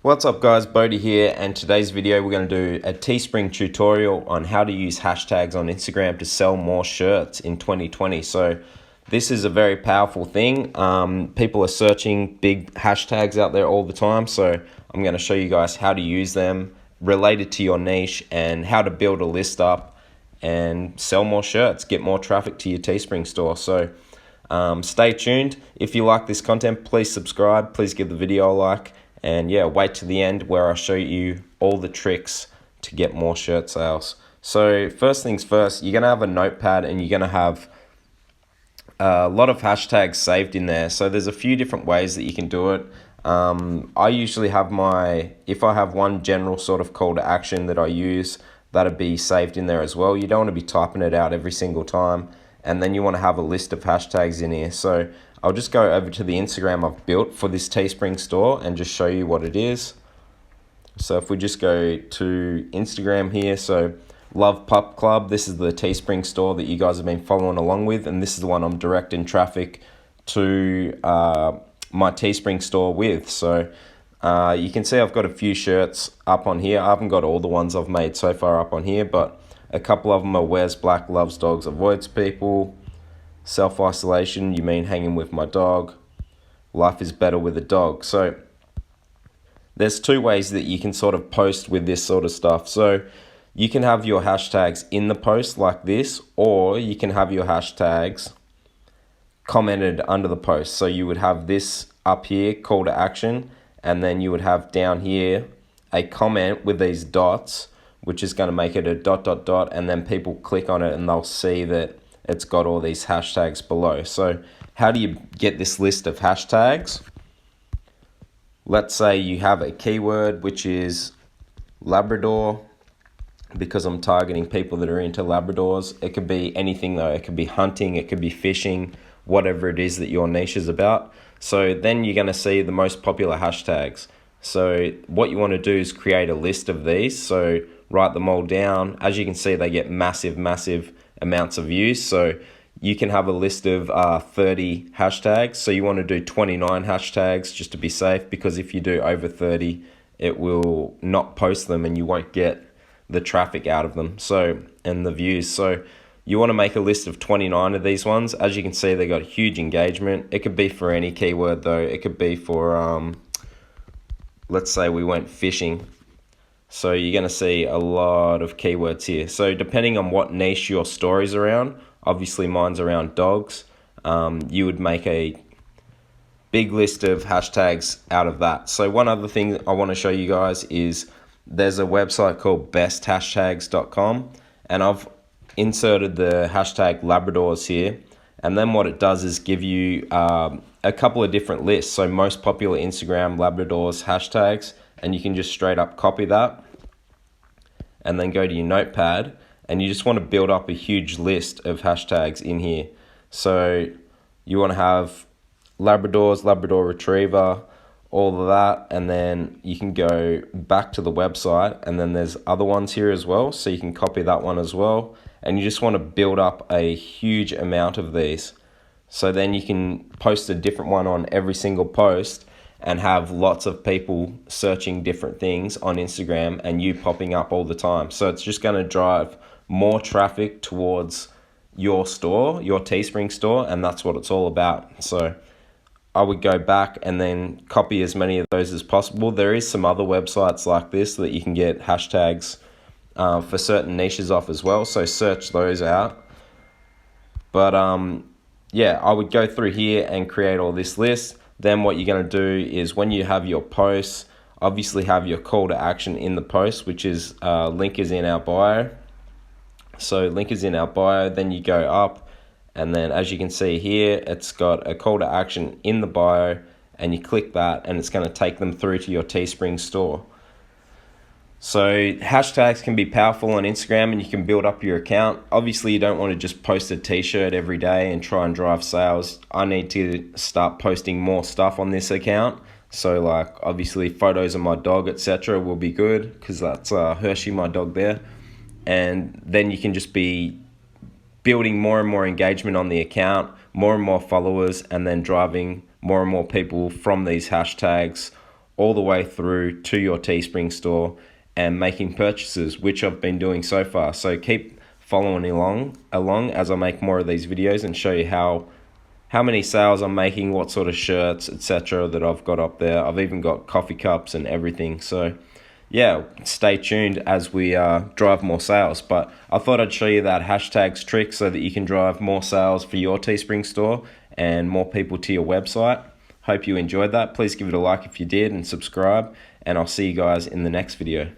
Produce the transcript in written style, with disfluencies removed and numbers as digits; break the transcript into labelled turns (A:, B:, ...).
A: What's up guys, Bodhi here, and today's video we're going to do a Teespring tutorial on how to use hashtags on Instagram to sell more shirts in 2020. So this is a very powerful thing. People are searching big hashtags out there all the time, so I'm going to show you guys how to use them related to your niche and how to build a list up and sell more shirts, get more traffic to your Teespring store. So stay tuned. If you like this content, please subscribe, please give the video a like. And yeah, wait to the end where I show you all the tricks to get more shirt sales. So first things first, you're going to have a notepad and you're going to have a lot of hashtags saved in there. So there's a few different ways that you can do it. I usually have if I have one general sort of call to action that I use, that'll be saved in there as well. You don't want to be typing it out every single time. And then you want to have a list of hashtags in here. So I'll just go over to the Instagram I've built for this Teespring store and just show you what it is. So if we just go to Instagram here, so Love Pup Club, this is the Teespring store that you guys have been following along with, and this is the one I'm directing traffic to my Teespring store with. So you can see I've got a few shirts up on here. I haven't got all the ones I've made so far up on here, but a couple of them are Wears Black, Loves Dogs, Avoids People, Self-Isolation, You Mean Hanging With My Dog, Life Is Better With a Dog. So there's two ways that you can sort of post with this sort of stuff. So you can have your hashtags in the post like this, or you can have your hashtags commented under the post. So you would have this up here, call to action, and then you would have down here a comment with these dots, which is going to make it a ... and then people click on it and they'll see that it's got all these hashtags below. So how do you get this list of hashtags? Let's say you have a keyword which is Labrador, because I'm targeting people that are into Labradors. It could be anything though. It could be hunting, it could be fishing, whatever it is that your niche is about. So then you're going to see the most popular hashtags. So what you want to do is create a list of these. So write them all down. As you can see, they get massive amounts of views. So you can have a list of 30 hashtags. So you want to do 29 hashtags just to be safe, because if you do over 30, it will not post them and you won't get the traffic out of them, so, and the views. So you want to make a list of 29 of these ones. As you can see, they got huge engagement. It could be for any keyword though. It could be for let's say we went fishing. So you're going to see a lot of keywords here. So depending on what niche your story's around, obviously mine's around dogs, you would make a big list of hashtags out of that. So one other thing I want to show you guys is there's a website called besthashtags.com, and I've inserted the hashtag Labradors here. And then what it does is give you a couple of different lists. So most popular Instagram Labradors hashtags, and you can just straight up copy that and then go to your notepad, and you just want to build up a huge list of hashtags in here. So you want to have Labradors, Labrador Retriever, all of that, and then you can go back to the website, and then there's other ones here as well, so you can copy that one as well, and you just want to build up a huge amount of these. So then you can post a different one on every single post and have lots of people searching different things on Instagram and you popping up all the time. So it's just going to drive more traffic towards your store, your Teespring store, and that's what it's all about. So I would go back and then copy as many of those as possible. There is some other websites like this that you can get hashtags for certain niches off as well, so search those out. But yeah, I would go through here and create all this list. Then what you're going to do is when you have your posts, obviously have your call to action in the post, which is link is in our bio. So link is in our bio, then you go up, and then as you can see here, it's got a call to action in the bio, and you click that and it's going to take them through to your Teespring store. So hashtags can be powerful on Instagram and you can build up your account. Obviously you don't want to just post a t-shirt every day and try and drive sales. I need to start posting more stuff on this account. So like obviously photos of my dog, etc. will be good, because that's Hershey, my dog there. And then you can just be building more and more engagement on the account, more and more followers, and then driving more and more people from these hashtags all the way through to your Teespring store and making purchases, which I've been doing so far. So keep following along as I make more of these videos and show you how many sales I'm making, what sort of shirts, etc. that I've got up there. I've even got coffee cups and everything. So yeah, stay tuned as we drive more sales. But I thought I'd show you that hashtags trick so that you can drive more sales for your Teespring store and more people to your website. Hope you enjoyed that. Please give it a like if you did and subscribe. And I'll see you guys in the next video.